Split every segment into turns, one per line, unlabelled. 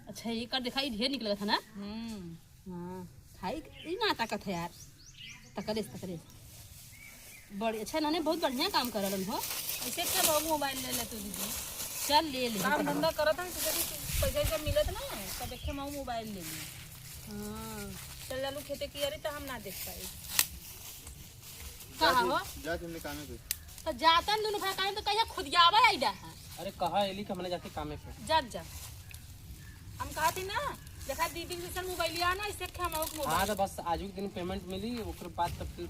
अच्छा ये कर दिखाई ढेर निकला था ना। हाँ हाई ये ना ताकत है यार। तकरेस बड़ी अच्छा इन्होंने बहुत बढ़िया काम करल हो।
ऐसे क्या बाबू मोबाइल ले ले तू दीदी।
चल ले ले
काम धंधा करत है तो पैसा जब मिलत ना तब देखे मैं मोबाइल ले ली।
हाँ
चल जालू खेते की अरे तो हम ना देख पाए।
कहाँ हो
जा तुमने कामे पे
तो जाता दोनों भाई काम तो कहिया खुदियावा आइडा है।
अरे कहा एली का मैंने जाके कामे पे
जा हम कहा थी ना देखा दीदी जैसा मोबाइल आना इससे क्या हम मोबाइल।
हाँ तो बस आज के दिन पेमेंट मिली उसके बाद तब फिर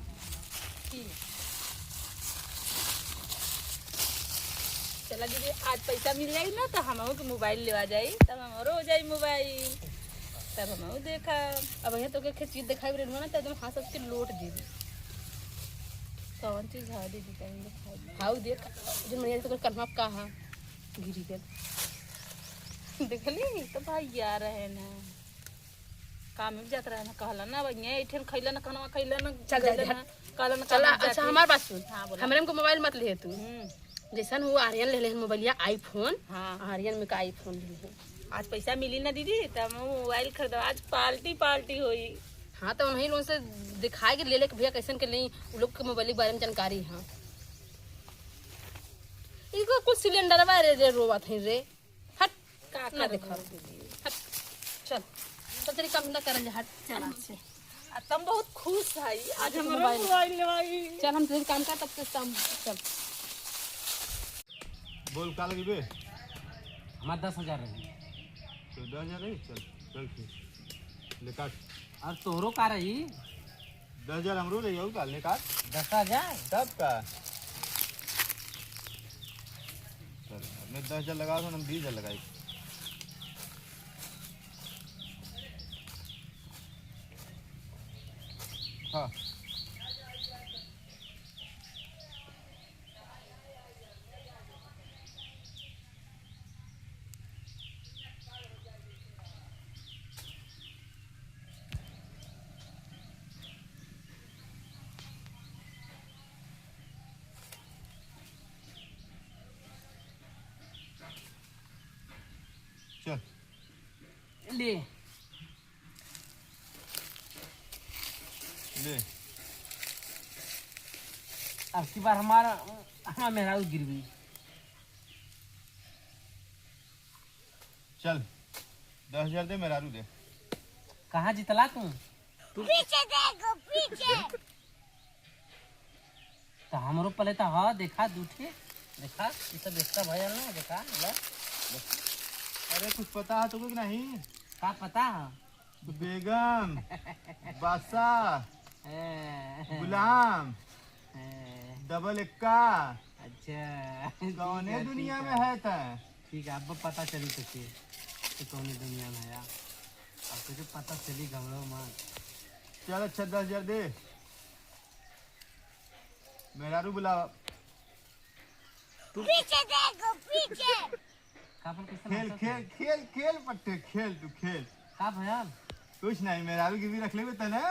चला दीदी आज पैसा मिल जाएगी ना तो हम मोबाइल लेवा जाई तब हमारो हो जाई मोबाइल तब हम देखा।
अब यहाँ तो के चीज दिखाई रही ना तो एकदम हाथ सबके लोट दे दी।
कौन चीज है दीदी कहीं दिखाई
हाउ देख जो मेरे तो कन्फर्म का है गिरी पे
देख ली तो भाई यार है ना काम में जात रहा ना कहला ना भैया इठन खैला ना खाना खैला ना
चल जा
कहला ना
चल। अच्छा हमारे बात सुन
हाँ बोला
हमारे को मोबाइल मत ले तू जैसन वो आर्यन ले ले मोबाइल आईफोन।
हाँ
आर्यन में का आईफोन ले
आज पैसा मिली ना दीदी तब मोबाइल खरीदो आज पार्टी हुई।
हाँ तो उन्हीं लोगों से दिखाए के ले ले भैया कैसन के नहीं उन लोग के मोबाइल के बारे में जानकारी है। इनको कुछ सिलेंडर रे रोवत है रे हट
का
ना देखा हट चल तो तेरी काम ना करन हट चल से
तुम बहुत खुश है आज हमारा
मोबाइल
मोबाइल लेवाई।
चल हम तेरे काम का तब तक काम चल
बोल का लगी बे
हमारा 10,000 रही
तो 10,000 रही चल फिर ले काट
और तोहरो का रही
10,000 हमरो ले जाऊ का ले काट
10,000
सब का चल मैं 10,000 लगा तो हम 20,000 लगाई। हाँ चल
ले
ले
अब की बार हमारा मेरा गिरवी
चल 10,000 दे मेरा रू दे।
कहाँ जितला तू
पीछे देखो पीछे
तो हमरो पहले तो हाँ देखा दूठे देखा ये सब देखता भैया ना देखा ला
अरे कुछ पता है तुमको कि नहीं
का पता है
बेगम बादशाह गुलाम डबल एक्का
अच्छा
कौने दुनिया में है था।
ठीक है अब पता चली तो कौन दुनिया में है अब तुझे पता चली घबरो मत।
चल अच्छा 10,000 दे मेरा रू बुला
पीछे देखो पीछे
का पर कैसे
खेल खेल खेल खेल पट्टे खेल तू खेल
का भैया
कुछ नहीं मेरा रू की भी रख ले ना।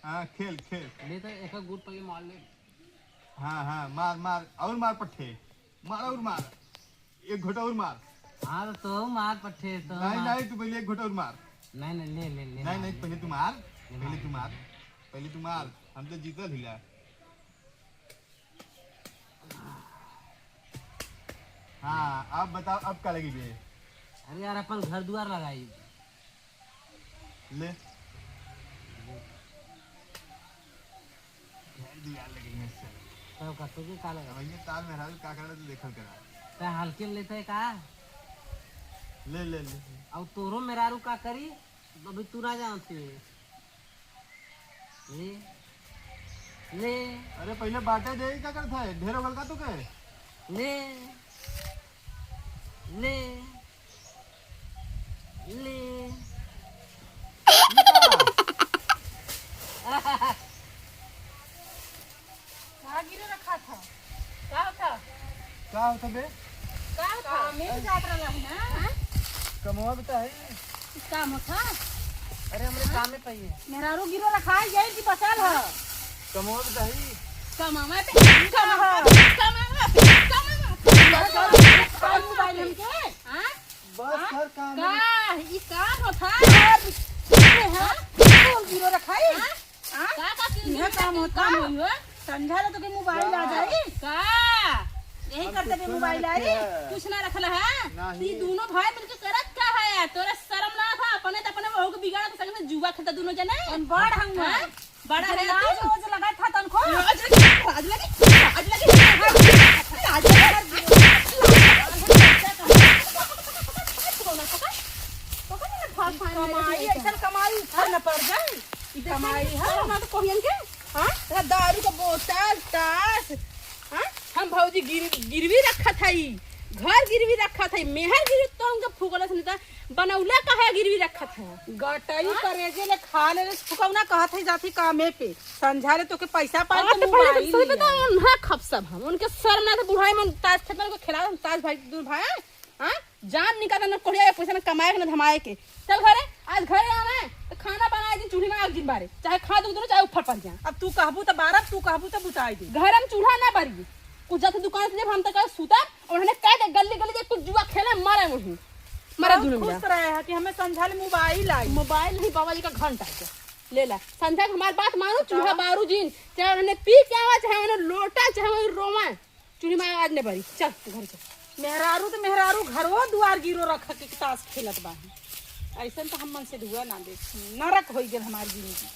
हाँ खेल खेल
ले तो एक गुट पे मार ले।
हाँ हाँ मार मार और मार पट्टे मार और मार एक घोटा और मार।
हाँ तो मार पट्टे तो
नहीं नहीं तू पहले एक घोटा और मार।
नहीं नहीं ले ले ले
नहीं नहीं पहले तू मार पहले तू मार हम तो जीतल हिला। हाँ अब बताओ अब क्या लगी बे
अरे यार अपन घर द्वार लगाई
ले दिया लगी में से
तब का तुझे का लगा
भैया ताल मेरा का करना तो देखल करा
ते हल्के में लेते का
ले ले ले
अब तोरो मेरारू का करी अभी तू ना जानते ले ले
अरे पहले बाटे दे क्या करता है ढेर होगल का तू के
ले ले ले
कहाँ गिरे रखा था क्या था
क्या होता बे
क्या था मैं जात रहा है ना
कमवा बता है
काम था
अरे हमरे काम में पाइए
मेरा रो गिरो रखा है यही की बचाल है
कमवा बता है
कमावा पे कमावा मोबाइल हमके हां
बस कर काम
का ई काम होता हां गिरो रखाई हां
का
यह काम होता है समझा लो तो के मोबाइल आ जाए का यही करते पे मोबाइल आई कुछ ना रखल है ई दोनों भाई मिलके करत का है तोरा शर्म ना था अपने तो अपने बहू के बिगाड़ा तो संग में जुआ खेलता दोनों जने बड़ हम बड़ा है रोज लगा था तनको आज कमाई ऐसा कमाई न पड़ जाए कमाई है ना तो कोहियन के हां दारू का बोतल तास हां हम भौजी गिरवी रखा था ई घर गिरवी रखा था मेहर गिरवी तो हमके फुकला से नहीं बनौला का है गिरवी रखा था गटई करेजे ले खा ले फुकौना कहत है जाती कामे पे समझा ले तो के पैसा पाए तो मोबाइल
सही बता ना खप सब हम उनके शर्म ना तो बुढ़ाई में ताज खेलने को खिला ताज भाई दूर भाई हां जान निकाल ना कोड़िया पैसा ना कमाए के ना धमाए के चल घरे आज घरे आना है तो खाना बनाए दिन चूल्हे में आग दिन बारे चाहे खा दो दोनों चाहे ऊपर पड़ जाए अब तू कहबू तो बारह तू कहबू तो बुताई दे घर हम चूल्हा ना बारी कुछ जाते दुकान से जब हम तक सूता और हमने कह दे गली गली कुछ जुआ खेले मारे मुझे मारा दोनों खुश रहे है कि हमें समझा ले मोबाइल नहीं बाबा जी का घंटा ले ला संध्या हमारी बात मानो चूल्हा बारू जीन चाहे उन्होंने पी क्या हुआ चाहे उन्होंने लोटा चाहे वही रोमा चूल्हे में आज नहीं बड़ी चल घर चल मेहरारू घरवा दुआर गिरो रख के ताश खेलत बा ऐसा तो हम मन से धुआ ना देख नरक हो गए हमारी जिंदगी।